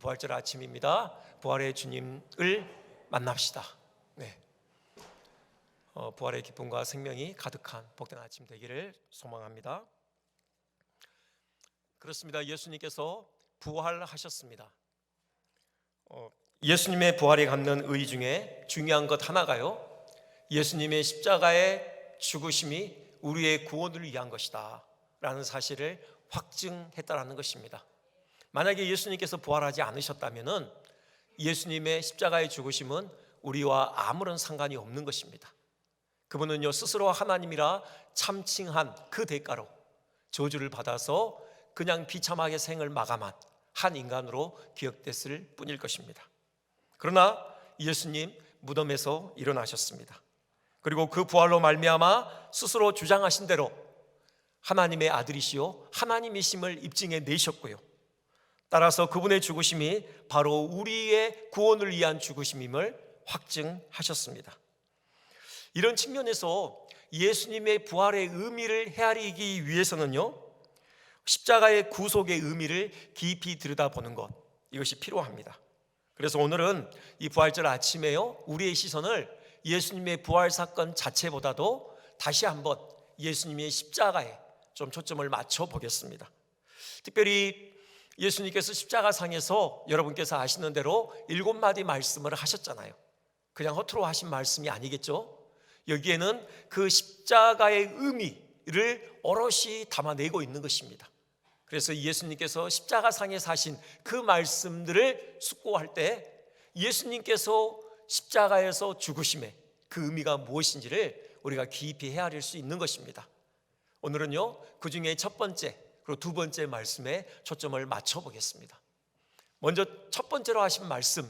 부활절 아침입니다. 부활의 주님을 만납시다. 네. 부활의 기쁨과 생명이 가득한 복된 아침 되기를 소망합니다. 그렇습니다. 예수님께서 부활하셨습니다. 예수님의 부활에 갖는 의의 중에 중요한 것 하나가요, 예수님의 십자가의 죽으심이 우리의 구원을 위한 것이다 라는 사실을 확증했다라는 것입니다. 만약에 예수님께서 부활하지 않으셨다면 예수님의 십자가의 죽으심은 우리와 아무런 상관이 없는 것입니다. 그분은요, 스스로 하나님이라 참칭한 그 대가로 저주를 받아서 그냥 비참하게 생을 마감한 한 인간으로 기억됐을 뿐일 것입니다. 그러나 예수님 무덤에서 일어나셨습니다. 그리고 그 부활로 말미암아 스스로 주장하신 대로 하나님의 아들이시요 하나님이심을 입증해 내셨고요, 따라서 그분의 죽으심이 바로 우리의 구원을 위한 죽으심임을 확증하셨습니다. 이런 측면에서 예수님의 부활의 의미를 헤아리기 위해서는요, 십자가의 구속의 의미를 깊이 들여다보는 것, 이것이 필요합니다. 그래서 오늘은 이 부활절 아침에요, 우리의 시선을 예수님의 부활 사건 자체보다도 다시 한번 예수님의 십자가에 좀 초점을 맞춰 보겠습니다. 특별히 예수님께서 십자가상에서 여러분께서 아시는 대로 7마디 말씀을 하셨잖아요. 그냥 허투루 하신 말씀이 아니겠죠? 여기에는 그 십자가의 의미를 오롯이 담아내고 있는 것입니다. 그래서 예수님께서 십자가상에서 하신 그 말씀들을 숙고할 때 예수님께서 십자가에서 죽으심의 그 의미가 무엇인지를 우리가 깊이 헤아릴 수 있는 것입니다. 오늘은요, 그 중에 첫 번째 그리고 두 번째 말씀에 초점을 맞춰 보겠습니다. 먼저 첫 번째로 하신 말씀이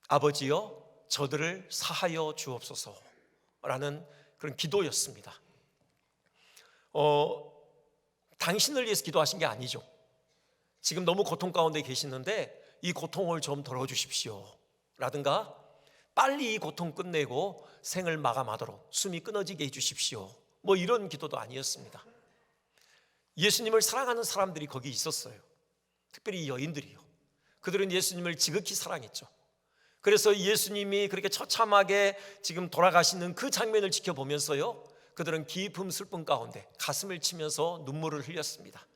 아버지여 저들을 사하여 주옵소서라는 그런 기도였습니다. 당신을 위해서 기도하신 게 아니죠. 지금 너무 고통 가운데 계시는데 이 고통을 좀 덜어주십시오 라든가 빨리 이 고통 끝내고 생을 마감하도록 숨이 끊어지게 해주십시오, 뭐 이런 기도도 아니었습니다. 예수님을 사랑하는 사람들이 거기 있었어요. 특별히 여인들이요. 그들은 예수님을 지극히 사랑했죠. 그래서 예수님이 그렇게 처참하게 지금 돌아가시는 그 장면을 지켜보면서요, 그들은 깊은 슬픔 가운데 가슴을 치면서 눈물을 흘렸습니다.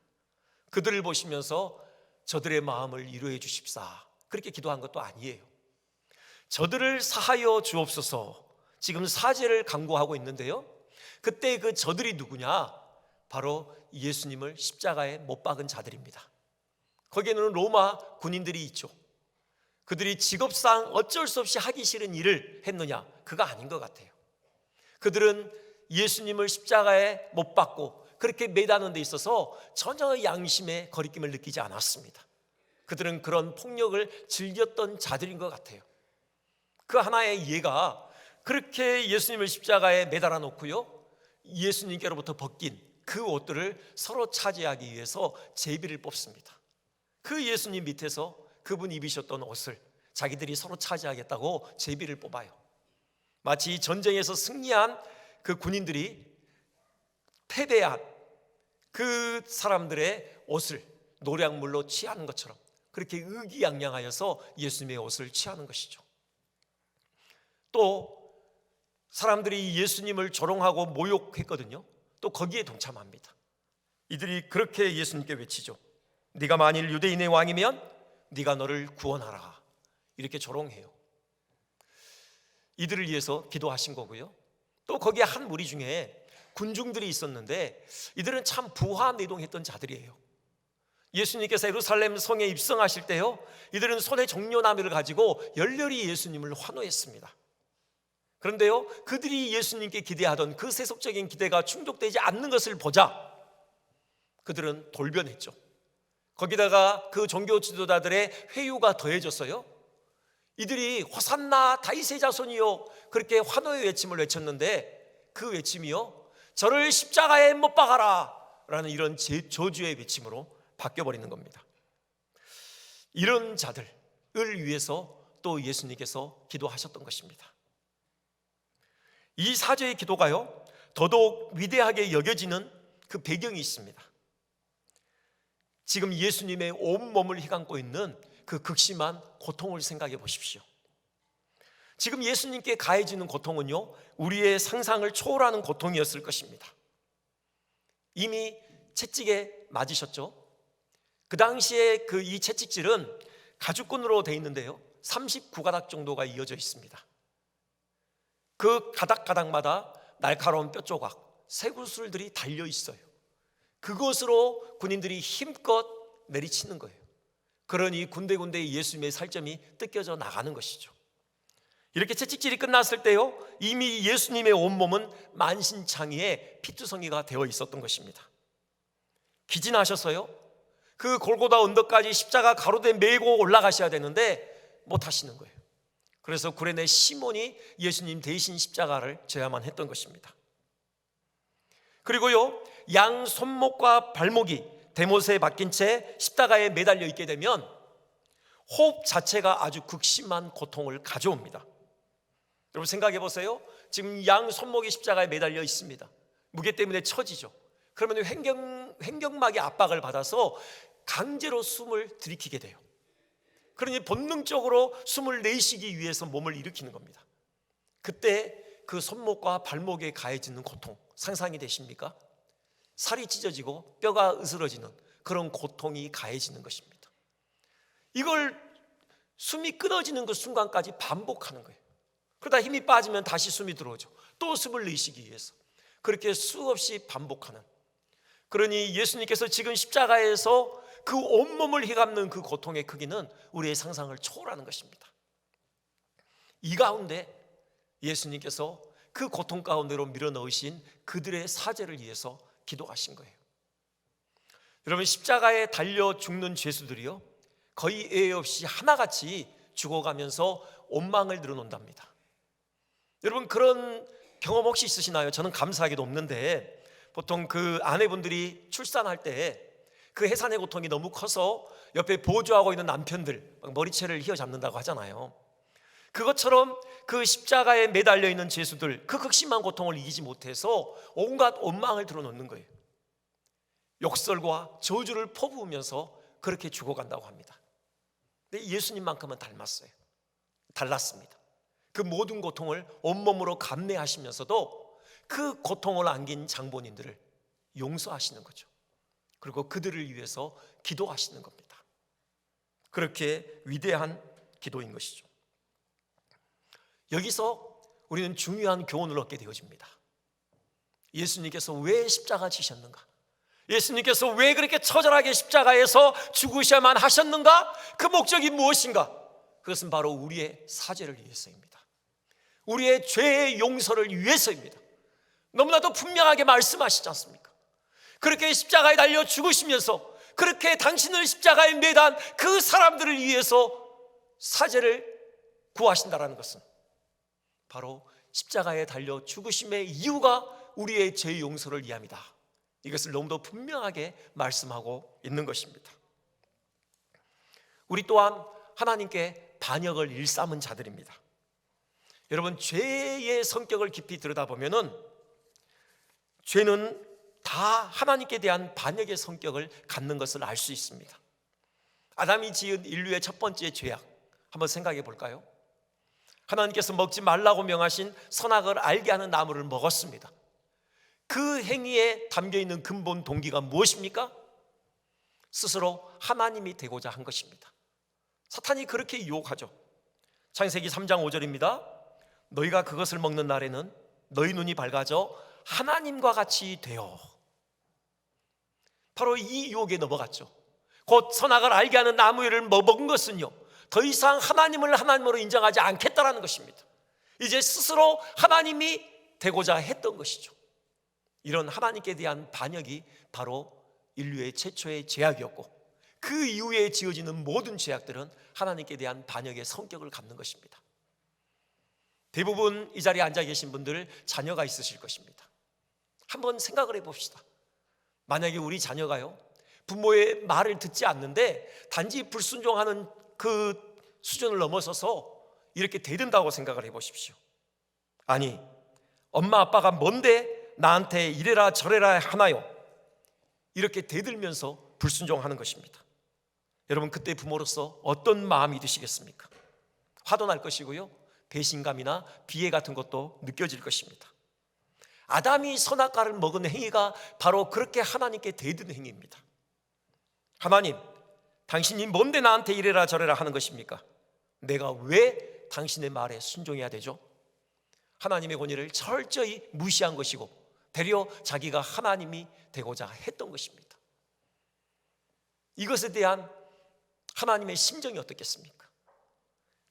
그들을 보시면서 저들의 마음을 위로해 주십사, 그렇게 기도한 것도 아니에요. 저들을 사하여 주옵소서, 지금 사죄를 강구하고 있는데요, 그때 그 저들이 누구냐? 바로 예수님을 십자가에 못 박은 자들입니다. 거기에는 로마 군인들이 있죠. 그들이 직업상 어쩔 수 없이 하기 싫은 일을 했느냐? 그거 아닌 것 같아요. 그들은 예수님을 십자가에 못 박고 그렇게 매다는 데 있어서 전혀 양심의 거리낌을 느끼지 않았습니다. 그들은 그런 폭력을 즐겼던 자들인 것 같아요. 그 하나의 예가 그렇게 예수님을 십자가에 매달아 놓고요, 예수님께로부터 벗긴 그 옷들을 서로 차지하기 위해서 제비를 뽑습니다. 그 예수님 밑에서 그분 입으셨던 옷을 자기들이 서로 차지하겠다고 제비를 뽑아요. 마치 전쟁에서 승리한 그 군인들이 패배한 그 사람들의 옷을 노략물로 취하는 것처럼 그렇게 의기양양하여서 예수님의 옷을 취하는 것이죠. 또 사람들이 예수님을 조롱하고 모욕했거든요. 또 거기에 동참합니다. 이들이 그렇게 예수님께 외치죠. 네가 만일 유대인의 왕이면 네가 너를 구원하라, 이렇게 조롱해요. 이들을 위해서 기도하신 거고요. 또 거기에 한 무리 중에 군중들이 있었는데 이들은 참 부하내동했던 자들이에요. 예수님께서 예루살렘 성에 입성하실 때요, 이들은 손에 종려나무를 가지고 열렬히 예수님을 환호했습니다. 그런데요, 그들이 예수님께 기대하던 그 세속적인 기대가 충족되지 않는 것을 보자 그들은 돌변했죠. 거기다가 그 종교 지도자들의 회유가 더해졌어요. 이들이 호산나 다윗의 자손이요, 그렇게 환호의 외침을 외쳤는데 그 외침이요, 저를 십자가에 못 박아라 라는 이런 저주의 외침으로 바뀌어버리는 겁니다. 이런 자들을 위해서 또 예수님께서 기도하셨던 것입니다. 이 사죄의 기도가요, 더더욱 위대하게 여겨지는 그 배경이 있습니다. 지금 예수님의 온몸을 휘감고 있는 그 극심한 고통을 생각해 보십시오. 지금 예수님께 가해지는 고통은요, 우리의 상상을 초월하는 고통이었을 것입니다. 이미 채찍에 맞으셨죠? 그 당시에 이 채찍질은 가죽끈으로 되어 있는데요, 39가닥 정도가 이어져 있습니다. 그 가닥가닥마다 날카로운 뼈조각, 쇠구슬들이 달려 있어요. 그것으로 군인들이 힘껏 내리치는 거예요. 그러니 군데군데 예수님의 살점이 뜯겨져 나가는 것이죠. 이렇게 채찍질이 끝났을 때요, 이미 예수님의 온몸은 만신창이에 피투성이가 되어 있었던 것입니다. 기진하셨어요? 그 골고다 언덕까지 십자가 가로대 메고 올라가셔야 되는데 못 하시는 거예요. 그래서 구레네 시몬이 예수님 대신 십자가를 져야만 했던 것입니다. 그리고요, 양 손목과 발목이 대못에 박힌 채 십자가에 매달려 있게 되면 호흡 자체가 아주 극심한 고통을 가져옵니다. 여러분 생각해 보세요. 지금 양 손목이 십자가에 매달려 있습니다. 무게 때문에 처지죠. 그러면 횡격막이 압박을 받아서 강제로 숨을 들이키게 돼요. 그러니 본능적으로 숨을 내쉬기 위해서 몸을 일으키는 겁니다. 그때 그 손목과 발목에 가해지는 고통 상상이 되십니까? 살이 찢어지고 뼈가 으스러지는 그런 고통이 가해지는 것입니다. 이걸 숨이 끊어지는 그 순간까지 반복하는 거예요. 그러다 힘이 빠지면 다시 숨이 들어오죠. 또 숨을 내쉬기 위해서 그렇게 수없이 반복하는, 그러니 예수님께서 지금 십자가에서 그 온몸을 휘감는 그 고통의 크기는 우리의 상상을 초월하는 것입니다. 이 가운데 예수님께서 그 고통 가운데로 밀어넣으신 그들의 사죄를 위해서 기도하신 거예요. 여러분, 십자가에 달려 죽는 죄수들이요, 거의 예외 없이 하나같이 죽어가면서 원망을 늘어놓는답니다. 여러분, 그런 경험 혹시 있으시나요? 저는 감사하게도 없는데, 보통 그 아내분들이 출산할 때 그 해산의 고통이 너무 커서 옆에 보조하고 있는 남편들 머리채를 휘어잡는다고 하잖아요. 그것처럼 그 십자가에 매달려 있는 죄수들, 그 극심한 고통을 이기지 못해서 온갖 원망을 드러놓는 거예요. 욕설과 저주를 퍼부으면서 그렇게 죽어간다고 합니다. 근데 예수님만큼은 달랐습니다. 그 모든 고통을 온몸으로 감내하시면서도 그 고통을 안긴 장본인들을 용서하시는 거죠. 그리고 그들을 위해서 기도하시는 겁니다. 그렇게 위대한 기도인 것이죠. 여기서 우리는 중요한 교훈을 얻게 되어집니다. 예수님께서 왜 십자가 지셨는가? 예수님께서 왜 그렇게 처절하게 십자가에서 죽으셔야만 하셨는가? 그 목적이 무엇인가? 그것은 바로 우리의 사죄를 위해서입니다. 우리의 죄의 용서를 위해서입니다. 너무나도 분명하게 말씀하시지 않습니까? 그렇게 십자가에 달려 죽으시면서 그렇게 당신을 십자가에 매단 그 사람들을 위해서 사죄를 구하신다는 것은 바로 십자가에 달려 죽으심의 이유가 우리의 죄 용서를 위함이다. 이것을 너무도 분명하게 말씀하고 있는 것입니다. 우리 또한 하나님께 반역을 일삼은 자들입니다. 여러분, 죄의 성격을 깊이 들여다보면은 죄는 다 하나님께 대한 반역의 성격을 갖는 것을 알 수 있습니다. 아담이 지은 인류의 첫 번째 죄악 한번 생각해 볼까요? 하나님께서 먹지 말라고 명하신 선악을 알게 하는 나무를 먹었습니다. 그 행위에 담겨있는 근본 동기가 무엇입니까? 스스로 하나님이 되고자 한 것입니다. 사탄이 그렇게 유혹하죠. 창세기 3장 5절입니다. 너희가 그것을 먹는 날에는 너희 눈이 밝아져 하나님과 같이 되어. 바로 이 유혹에 넘어갔죠. 곧 선악을 알게 하는 나무를 먹은 것은요, 더 이상 하나님을 하나님으로 인정하지 않겠다라는 것입니다. 이제 스스로 하나님이 되고자 했던 것이죠. 이런 하나님께 대한 반역이 바로 인류의 최초의 죄악이었고, 그 이후에 지어지는 모든 죄악들은 하나님께 대한 반역의 성격을 갖는 것입니다. 대부분 이 자리에 앉아 계신 분들 자녀가 있으실 것입니다. 한번 생각을 해봅시다. 만약에 우리 자녀가요, 부모의 말을 듣지 않는데 단지 불순종하는 그 수준을 넘어서서 이렇게 대든다고 생각을 해보십시오. 아니, 엄마 아빠가 뭔데 나한테 이래라 저래라 하나요? 이렇게 대들면서 불순종하는 것입니다. 여러분, 그때 부모로서 어떤 마음이 드시겠습니까? 화도 날 것이고요, 배신감이나 비애 같은 것도 느껴질 것입니다. 아담이 선악과를 먹은 행위가 바로 그렇게 하나님께 대든 행위입니다. 하나님, 당신이 뭔데 나한테 이래라 저래라 하는 것입니까? 내가 왜 당신의 말에 순종해야 되죠? 하나님의 권위를 철저히 무시한 것이고 되려 자기가 하나님이 되고자 했던 것입니다. 이것에 대한 하나님의 심정이 어떻겠습니까?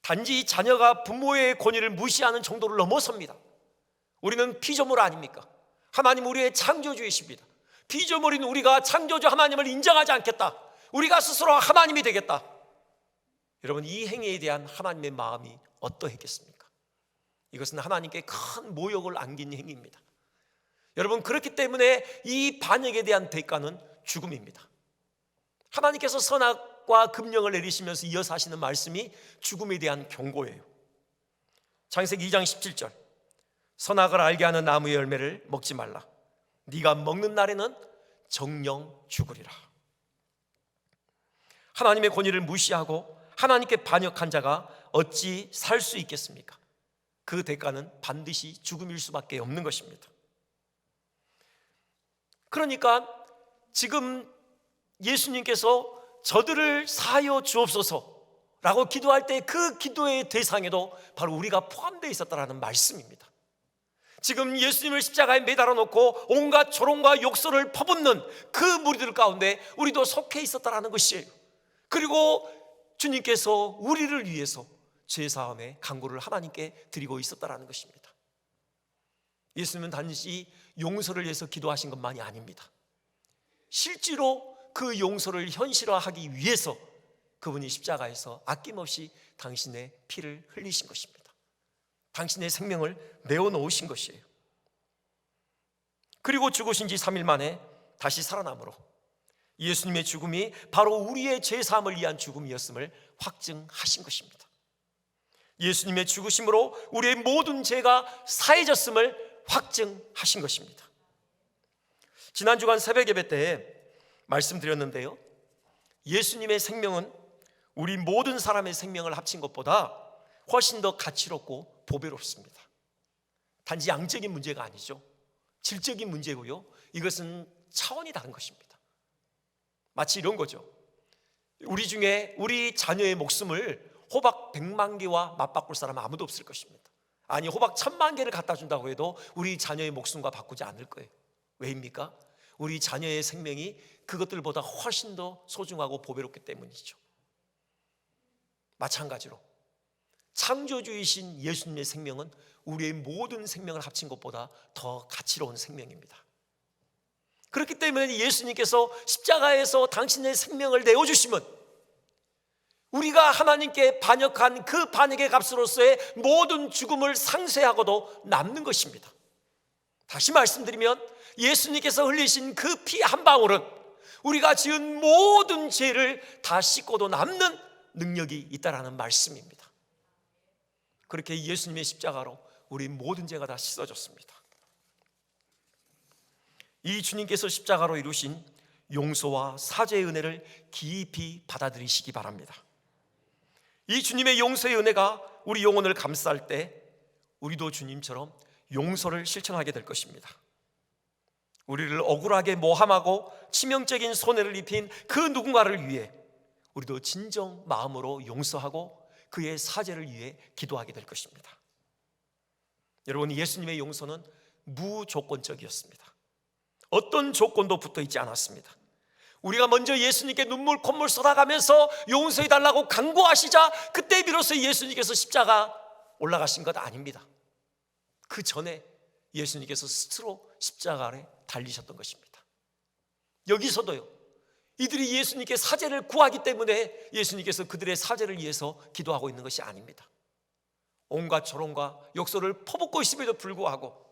단지 자녀가 부모의 권위를 무시하는 정도를 넘어섭니다. 우리는 피조물 아닙니까? 하나님 우리의 창조주이십니다. 피조물인 우리가 창조주 하나님을 인정하지 않겠다, 우리가 스스로 하나님이 되겠다. 여러분, 이 행위에 대한 하나님의 마음이 어떠했겠습니까? 이것은 하나님께 큰 모욕을 안긴 행위입니다. 여러분, 그렇기 때문에 이 반역에 대한 대가는 죽음입니다. 하나님께서 선악과 금령을 내리시면서 이어서 하시는 말씀이 죽음에 대한 경고예요. 창세기 2장 17절, 선악을 알게 하는 나무의 열매를 먹지 말라. 네가 먹는 날에는 정령 죽으리라. 하나님의 권위를 무시하고 하나님께 반역한 자가 어찌 살 수 있겠습니까? 그 대가는 반드시 죽음일 수밖에 없는 것입니다. 그러니까 지금 예수님께서 저들을 사하여 주옵소서라고 기도할 때 그 기도의 대상에도 바로 우리가 포함되어 있었다는 말씀입니다. 지금 예수님을 십자가에 매달아 놓고 온갖 조롱과 욕설을 퍼붓는 그 무리들 가운데 우리도 속해 있었다는 것이에요. 그리고 주님께서 우리를 위해서 죄사함의 간구를 하나님께 드리고 있었다는 것입니다. 예수님은 단지 용서를 위해서 기도하신 것만이 아닙니다. 실제로 그 용서를 현실화하기 위해서 그분이 십자가에서 아낌없이 당신의 피를 흘리신 것입니다. 당신의 생명을 내어놓으신 것이에요. 그리고 죽으신 지 3일 만에 다시 살아남으로 예수님의 죽음이 바로 우리의 죄사함을 위한 죽음이었음을 확증하신 것입니다. 예수님의 죽으심으로 우리의 모든 죄가 사해졌음을 확증하신 것입니다. 지난 주간 새벽 예배 때 말씀드렸는데요, 예수님의 생명은 우리 모든 사람의 생명을 합친 것보다 훨씬 더 가치롭고 보배롭습니다. 단지 양적인 문제가 아니죠. 질적인 문제고요, 이것은 차원이 다른 것입니다. 마치 이런 거죠. 우리 중에 우리 자녀의 목숨을 호박 100만 개와 맞바꿀 사람은 아무도 없을 것입니다. 아니, 호박 1000만 개를 갖다 준다고 해도 우리 자녀의 목숨과 바꾸지 않을 거예요. 왜입니까? 우리 자녀의 생명이 그것들보다 훨씬 더 소중하고 보배롭기 때문이죠. 마찬가지로 창조주이신 예수님의 생명은 우리의 모든 생명을 합친 것보다 더 가치로운 생명입니다. 그렇기 때문에 예수님께서 십자가에서 당신의 생명을 내어주시면 우리가 하나님께 반역한 그 반역의 값으로서의 모든 죽음을 상쇄하고도 남는 것입니다. 다시 말씀드리면 예수님께서 흘리신 그 피 한 방울은 우리가 지은 모든 죄를 다 씻고도 남는 능력이 있다라는 말씀입니다. 그렇게 예수님의 십자가로 우리 모든 죄가 다 씻어졌습니다. 이 주님께서 십자가로 이루신 용서와 사죄의 은혜를 깊이 받아들이시기 바랍니다. 이 주님의 용서의 은혜가 우리 영혼을 감쌀 때 우리도 주님처럼 용서를 실천하게 될 것입니다. 우리를 억울하게 모함하고 치명적인 손해를 입힌 그 누군가를 위해 우리도 진정 마음으로 용서하고 그의 사죄를 위해 기도하게 될 것입니다. 여러분, 예수님의 용서는 무조건적이었습니다. 어떤 조건도 붙어 있지 않았습니다. 우리가 먼저 예수님께 눈물 콧물 쏟아가면서 용서해 달라고 간구하시자 그때 비로소 예수님께서 십자가 올라가신 것 아닙니다. 그 전에 예수님께서 스스로 십자가 아래 달리셨던 것입니다. 여기서도요, 이들이 예수님께 사죄를 구하기 때문에 예수님께서 그들의 사죄를 위해서 기도하고 있는 것이 아닙니다. 온갖 조롱과 욕설을 퍼붓고 있음에도 불구하고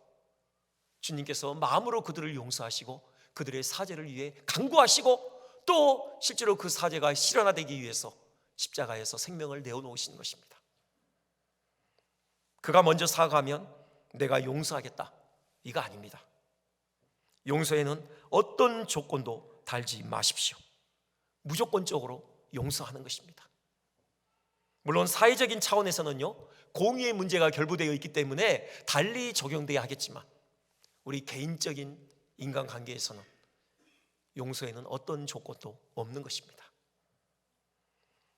주님께서 마음으로 그들을 용서하시고 그들의 사죄를 위해 간구하시고 또 실제로 그 사죄가 실현화되기 위해서 십자가에서 생명을 내어놓으시는 것입니다. 그가 먼저 사과하면 내가 용서하겠다, 이거 아닙니다. 용서에는 어떤 조건도 달지 마십시오. 무조건적으로 용서하는 것입니다. 물론 사회적인 차원에서는요, 공의의 문제가 결부되어 있기 때문에 달리 적용돼야 하겠지만 우리 개인적인 인간관계에서는 용서에는 어떤 조건도 없는 것입니다.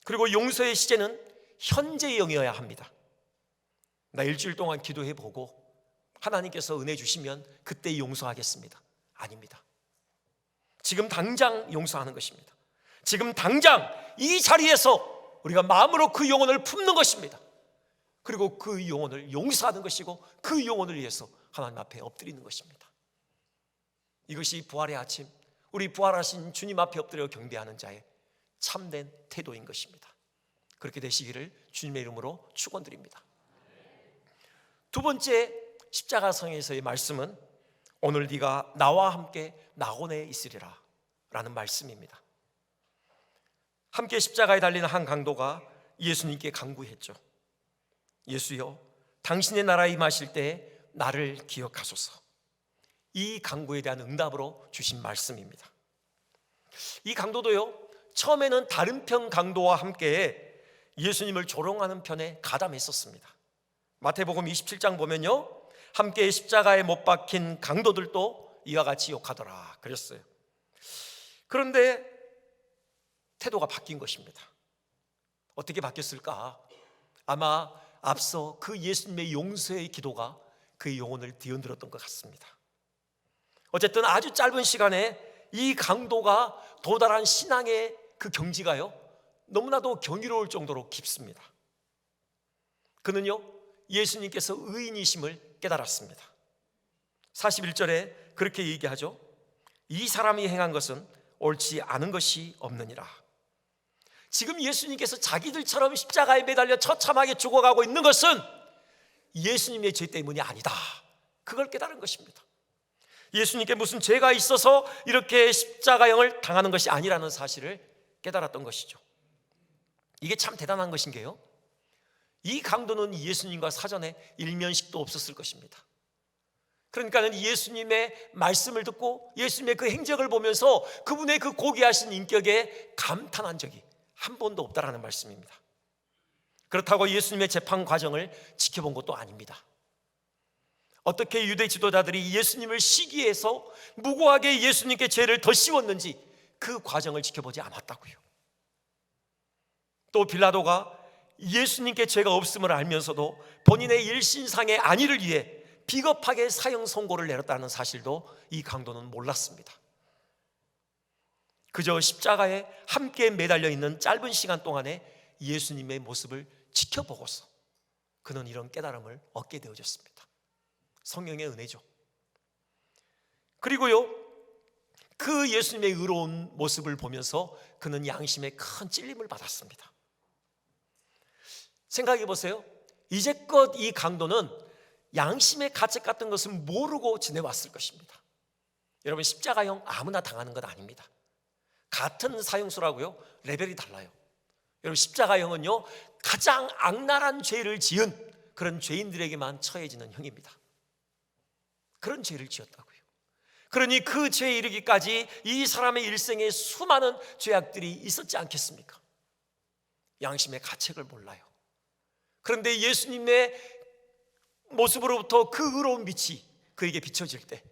그리고 용서의 시제는 현재형이어야 합니다. 나 일주일 동안 기도해 보고 하나님께서 은혜 주시면 그때 용서하겠습니다. 아닙니다. 지금 당장 용서하는 것입니다. 지금 당장 이 자리에서 우리가 마음으로 그 영혼을 품는 것입니다. 그리고 그 영혼을 용서하는 것이고 그 영혼을 위해서 하나님 앞에 엎드리는 것입니다. 이것이 부활의 아침, 우리 부활하신 주님 앞에 엎드려 경배하는 자의 참된 태도인 것입니다. 그렇게 되시기를 주님의 이름으로 축원드립니다. 두 번째 십자가성에서의 말씀은 오늘 네가 나와 함께 낙원에 있으리라 라는 말씀입니다. 함께 십자가에 달리는 한 강도가 예수님께 간구했죠. 예수여, 당신의 나라에 임하실 때 나를 기억하소서. 이 간구에 대한 응답으로 주신 말씀입니다. 이 강도도요, 처음에는 다른 편 강도와 함께 예수님을 조롱하는 편에 가담했었습니다. 마태복음 27장 보면요, 함께 십자가에 못 박힌 강도들도 이와 같이 욕하더라 그랬어요. 그런데 태도가 바뀐 것입니다. 어떻게 바뀌었을까? 아마 앞서 그 예수님의 용서의 기도가 그의 영혼을 뒤흔들었던 것 같습니다. 어쨌든 아주 짧은 시간에 이 강도가 도달한 신앙의 그 경지가요, 너무나도 경이로울 정도로 깊습니다. 그는요, 예수님께서 의인이심을 깨달았습니다. 41절에 그렇게 얘기하죠. 이 사람이 행한 것은 옳지 않은 것이 없느니라. 지금 예수님께서 자기들처럼 십자가에 매달려 처참하게 죽어가고 있는 것은 예수님의 죄 때문이 아니다. 그걸 깨달은 것입니다. 예수님께 무슨 죄가 있어서 이렇게 십자가형을 당하는 것이 아니라는 사실을 깨달았던 것이죠. 이게 참 대단한 것인 게요, 이 강도는 예수님과 사전에 일면식도 없었을 것입니다. 그러니까 예수님의 말씀을 듣고 예수님의 그 행적을 보면서 그분의 그 고귀하신 인격에 감탄한 적이 한 번도 없다라는 말씀입니다. 그렇다고 예수님의 재판 과정을 지켜본 것도 아닙니다. 어떻게 유대 지도자들이 예수님을 시기해서 무고하게 예수님께 죄를 더 씌웠는지 그 과정을 지켜보지 않았다고요. 또 빌라도가 예수님께 죄가 없음을 알면서도 본인의 일신상의 안위를 위해 비겁하게 사형 선고를 내렸다는 사실도 이 강도는 몰랐습니다. 그저 십자가에 함께 매달려 있는 짧은 시간 동안에 예수님의 모습을 지켜보고서 그는 이런 깨달음을 얻게 되어졌습니다. 성령의 은혜죠. 그리고요, 그 예수님의 의로운 모습을 보면서 그는 양심에 큰 찔림을 받았습니다. 생각해 보세요. 이제껏 이 강도는 양심의 가책 같은 것은 모르고 지내왔을 것입니다. 여러분, 십자가형 아무나 당하는 것 아닙니다. 같은 사형수라고요, 레벨이 달라요. 여러분, 십자가형은요, 가장 악랄한 죄를 지은 그런 죄인들에게만 처해지는 형입니다. 그런 죄를 지었다고요. 그러니 그 죄에 이르기까지 이 사람의 일생에 수많은 죄악들이 있었지 않겠습니까? 양심의 가책을 몰라요. 그런데 예수님의 모습으로부터 그 의로운 빛이 그에게 비춰질 때,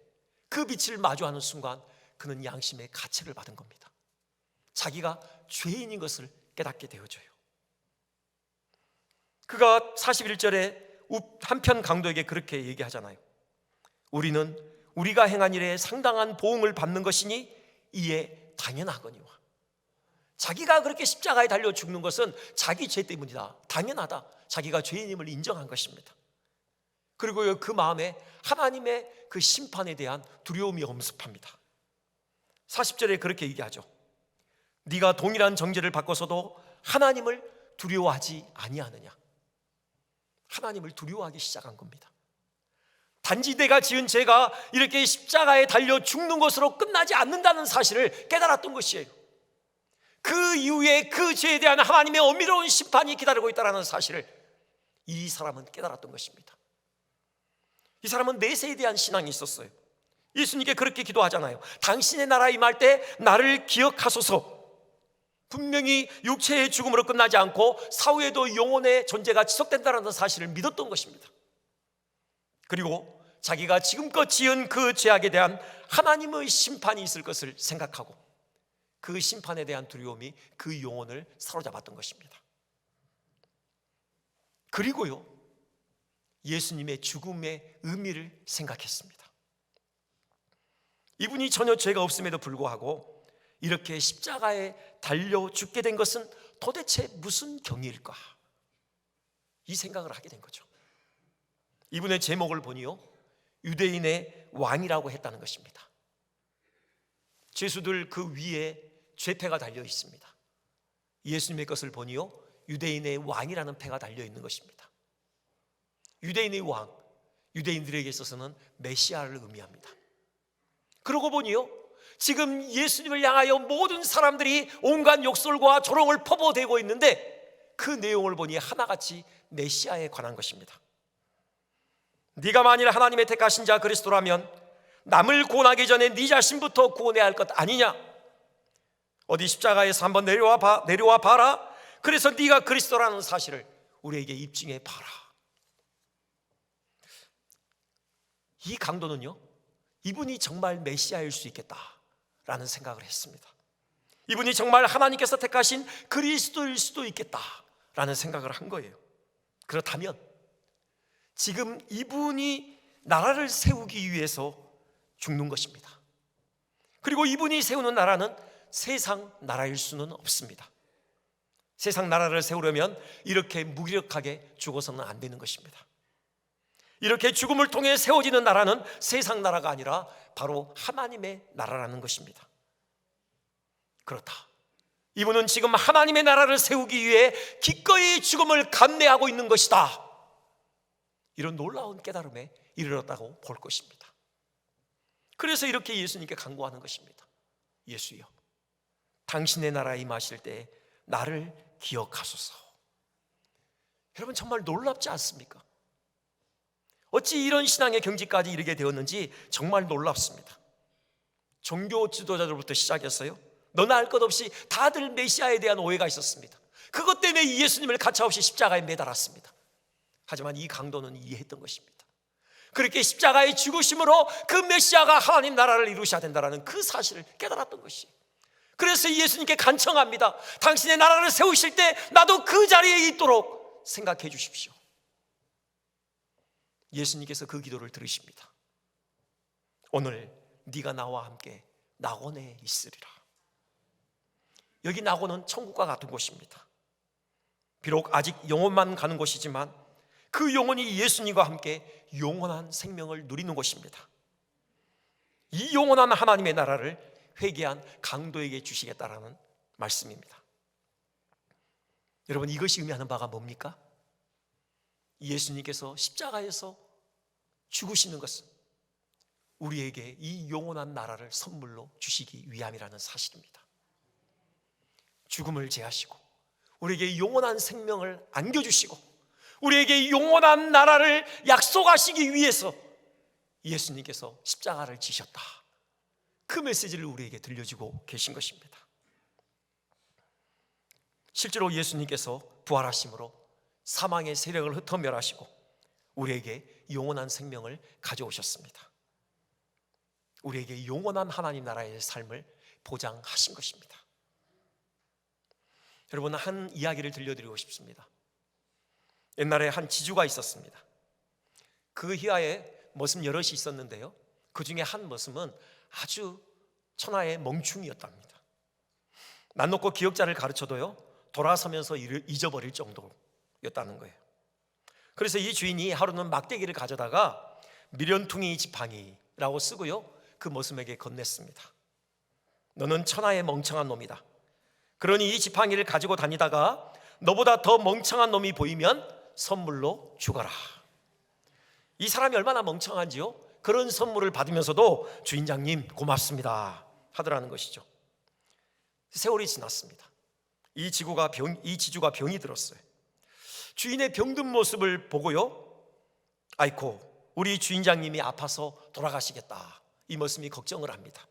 그 빛을 마주하는 순간 그는 양심의 가책을 받은 겁니다. 자기가 죄인인 것을 깨닫게 되어져요. 그가 41절에 한편 강도에게 그렇게 얘기하잖아요. 우리는 우리가 행한 일에 상당한 보응을 받는 것이니 이에 당연하거니와. 자기가 그렇게 십자가에 달려 죽는 것은 자기 죄 때문이다, 당연하다, 자기가 죄인임을 인정한 것입니다. 그리고 그 마음에 하나님의 그 심판에 대한 두려움이 엄습합니다. 40절에 그렇게 얘기하죠. 네가 동일한 정죄를 받고서도 하나님을 두려워하지 아니하느냐. 하나님을 두려워하기 시작한 겁니다. 단지 내가 지은 죄가 이렇게 십자가에 달려 죽는 것으로 끝나지 않는다는 사실을 깨달았던 것이에요. 그 이후에 그 죄에 대한 하나님의 엄밀한 심판이 기다리고 있다는 사실을 이 사람은 깨달았던 것입니다. 이 사람은 내세에 대한 신앙이 있었어요. 예수님께 그렇게 기도하잖아요. 당신의 나라에 임할 때 나를 기억하소서. 분명히 육체의 죽음으로 끝나지 않고 사후에도 영혼의 존재가 지속된다는 사실을 믿었던 것입니다. 그리고 자기가 지금껏 지은 그 죄악에 대한 하나님의 심판이 있을 것을 생각하고 그 심판에 대한 두려움이 그 영혼을 사로잡았던 것입니다. 그리고요, 예수님의 죽음의 의미를 생각했습니다. 이분이 전혀 죄가 없음에도 불구하고 이렇게 십자가에 달려 죽게 된 것은 도대체 무슨 경위일까? 이 생각을 하게 된 거죠. 이분의 제목을 보니요, 유대인의 왕이라고 했다는 것입니다. 죄수들 그 위에 죄패가 달려 있습니다. 예수님의 것을 보니요, 유대인의 왕이라는 패가 달려 있는 것입니다. 유대인의 왕, 유대인들에게 있어서는 메시아를 의미합니다. 그러고 보니요, 지금 예수님을 향하여 모든 사람들이 온갖 욕설과 조롱을 퍼부어대고 있는데 그 내용을 보니 하나같이 메시아에 관한 것입니다. 네가 만일 하나님의 택하신 자 그리스도라면 남을 구원하기 전에 네 자신부터 구원해야 할 것 아니냐? 어디 십자가에서 한번 내려와 봐라. 그래서 네가 그리스도라는 사실을 우리에게 입증해 봐라. 이 강도는요, 이분이 정말 메시아일 수 있겠다라는 생각을 했습니다. 이분이 정말 하나님께서 택하신 그리스도일 수도 있겠다라는 생각을 한 거예요. 그렇다면 지금 이분이 나라를 세우기 위해서 죽는 것입니다. 그리고 이분이 세우는 나라는 세상 나라일 수는 없습니다. 세상 나라를 세우려면 이렇게 무기력하게 죽어서는 안 되는 것입니다. 이렇게 죽음을 통해 세워지는 나라는 세상 나라가 아니라 바로 하나님의 나라라는 것입니다. 그렇다, 이분은 지금 하나님의 나라를 세우기 위해 기꺼이 죽음을 감내하고 있는 것이다, 이런 놀라운 깨달음에 이르렀다고 볼 것입니다. 그래서 이렇게 예수님께 간구하는 것입니다. 예수여, 당신의 나라에 임하실 때 나를 기억하소서. 여러분, 정말 놀랍지 않습니까? 어찌 이런 신앙의 경지까지 이르게 되었는지 정말 놀랍습니다. 종교 지도자들부터 시작해서요, 너나 할 것 없이 다들 메시아에 대한 오해가 있었습니다. 그것 때문에 예수님을 가차없이 십자가에 매달았습니다. 하지만 이 강도는 이해했던 것입니다. 그렇게 십자가의 죽으심으로 그 메시아가 하나님 나라를 이루셔야 된다는 그 사실을 깨달았던 것이에요. 그래서 예수님께 간청합니다. 당신의 나라를 세우실 때 나도 그 자리에 있도록 생각해 주십시오. 예수님께서 그 기도를 들으십니다. 오늘 네가 나와 함께 낙원에 있으리라. 여기 낙원은 천국과 같은 곳입니다. 비록 아직 영혼만 가는 곳이지만 그 영혼이 예수님과 함께 영원한 생명을 누리는 곳입니다. 이 영원한 하나님의 나라를 회개한 강도에게 주시겠다라는 말씀입니다. 여러분, 이것이 의미하는 바가 뭡니까? 예수님께서 십자가에서 죽으시는 것은 우리에게 이 영원한 나라를 선물로 주시기 위함이라는 사실입니다. 죽음을 제하시고 우리에게 영원한 생명을 안겨주시고 우리에게 영원한 나라를 약속하시기 위해서 예수님께서 십자가를 지셨다, 그 메시지를 우리에게 들려주고 계신 것입니다. 실제로 예수님께서 부활하심으로 사망의 세력을 흩어멸하시고 우리에게 영원한 생명을 가져오셨습니다. 우리에게 영원한 하나님 나라의 삶을 보장하신 것입니다. 여러분, 한 이야기를 들려드리고 싶습니다. 옛날에 한 지주가 있었습니다. 그 희하에 머슴 여럿이 있었는데요, 그 중에 한 머슴은 아주 천하의 멍충이였답니다. 난 놓고 기억자를 가르쳐도요, 돌아서면서 잊어버릴 정도였다는 거예요. 그래서 이 주인이 하루는 막대기를 가져다가 미련퉁이 지팡이라고 쓰고요, 그 머슴에게 건넸습니다. 너는 천하의 멍청한 놈이다. 그러니 이 지팡이를 가지고 다니다가 너보다 더 멍청한 놈이 보이면 선물로 죽어라. 이 사람이 얼마나 멍청한지요, 그런 선물을 받으면서도 주인장님 고맙습니다 하더라는 것이죠. 세월이 지났습니다. 이 지주가 병이 들었어요. 주인의 병든 모습을 보고요, 아이고, 우리 주인장님이 아파서 돌아가시겠다, 이 머슴이 걱정을 합니다.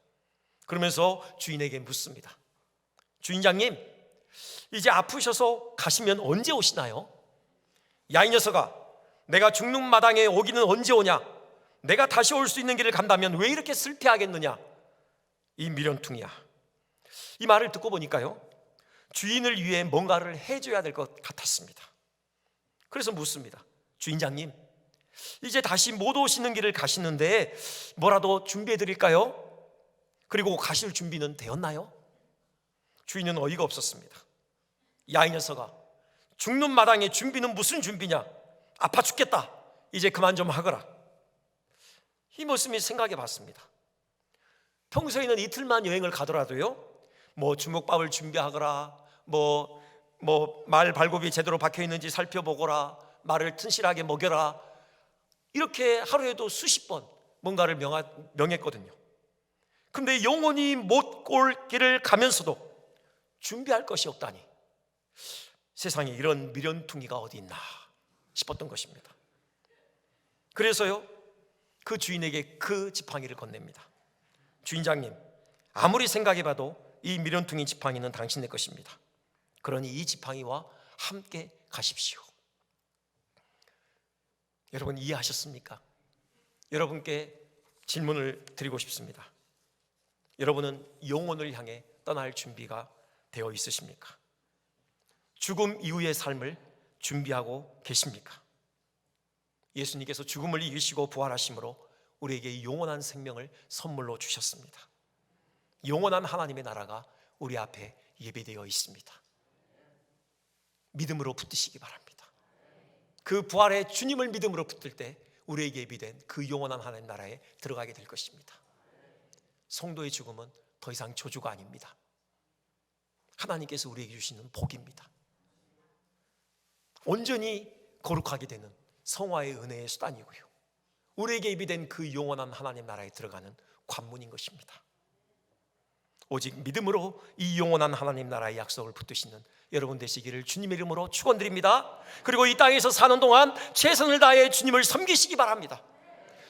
그러면서 주인에게 묻습니다. 주인장님, 이제 아프셔서 가시면 언제 오시나요? 야, 이 녀석아, 내가 죽는 마당에 오기는 언제 오냐? 내가 다시 올 수 있는 길을 간다면 왜 이렇게 슬퍼하겠느냐? 이 미련퉁이야. 이 말을 듣고 보니까요, 주인을 위해 뭔가를 해줘야 될 것 같았습니다. 그래서 묻습니다. 주인장님, 이제 다시 못 오시는 길을 가시는데 뭐라도 준비해 드릴까요? 그리고 가실 준비는 되었나요? 주인은 어이가 없었습니다. 야, 이 녀석아, 죽는 마당에 준비는 무슨 준비냐? 아파 죽겠다. 이제 그만 좀 하거라. 이 모습이 생각해 봤습니다. 평소에는 이틀만 여행을 가더라도요, 뭐 주먹밥을 준비하거라, 말 발굽이 제대로 박혀 있는지 살펴보거라, 말을 튼실하게 먹여라, 이렇게 하루에도 수십 번 뭔가를 명했거든요. 근데 영원히 못 올 길을 가면서도 준비할 것이 없다니, 세상에 이런 미련퉁이가 어디 있나 싶었던 것입니다. 그래서요, 그 주인에게 그 지팡이를 건넵니다. 주인장님, 아무리 생각해봐도 이 미련퉁이 지팡이는 당신의 것입니다. 그러니 이 지팡이와 함께 가십시오. 여러분, 이해하셨습니까? 여러분께 질문을 드리고 싶습니다. 여러분은 영혼을 향해 떠날 준비가 되어 있으십니까? 죽음 이후의 삶을 준비하고 계십니까? 예수님께서 죽음을 이기시고 부활하심으로 우리에게 영원한 생명을 선물로 주셨습니다. 영원한 하나님의 나라가 우리 앞에 예비되어 있습니다. 믿음으로 붙드시기 바랍니다. 그 부활의 주님을 믿음으로 붙들 때 우리에게 예비된 그 영원한 하나님 나라에 들어가게 될 것입니다. 성도의 죽음은 더 이상 저주가 아닙니다. 하나님께서 우리에게 주시는 복입니다. 온전히 거룩하게 되는 성화의 은혜의 수단이고요, 우리에게 예비된 그 영원한 하나님 나라에 들어가는 관문인 것입니다. 오직 믿음으로 이 영원한 하나님 나라의 약속을 붙드시는 여러분 되시기를 주님의 이름으로 축원드립니다. 그리고 이 땅에서 사는 동안 최선을 다해 주님을 섬기시기 바랍니다.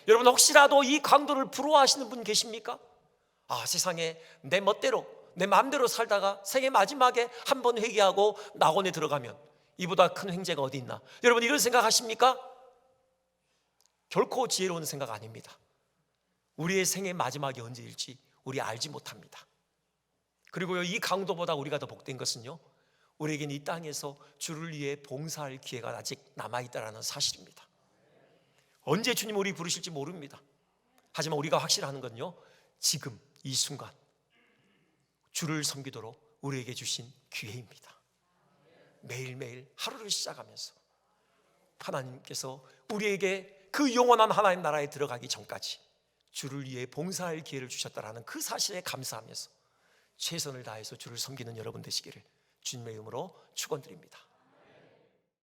여러분, 혹시라도 이 강도를 부러워하시는 분 계십니까? 세상에 내 멋대로 내 마음대로 살다가 생애 마지막에 한 번 회개하고 낙원에 들어가면 이보다 큰 횡재가 어디 있나? 여러분, 이런 생각 하십니까? 결코 지혜로운 생각 아닙니다. 우리의 생애 마지막이 언제일지 우리 알지 못합니다. 그리고요, 이 강도보다 우리가 더 복된 것은요, 우리에게는 이 땅에서 주를 위해 봉사할 기회가 아직 남아있다는 사실입니다. 언제 주님 우리 부르실지 모릅니다. 하지만 우리가 확실하는 건요, 지금 이 순간 주를 섬기도록 우리에게 주신 기회입니다. 매일매일 하루를 시작하면서 하나님께서 우리에게 그 영원한 하나님 나라에 들어가기 전까지 주를 위해 봉사할 기회를 주셨다는 그 사실에 감사하면서 최선을 다해서 주를 섬기는 여러분 되시기를 주님의 이름으로 축원드립니다.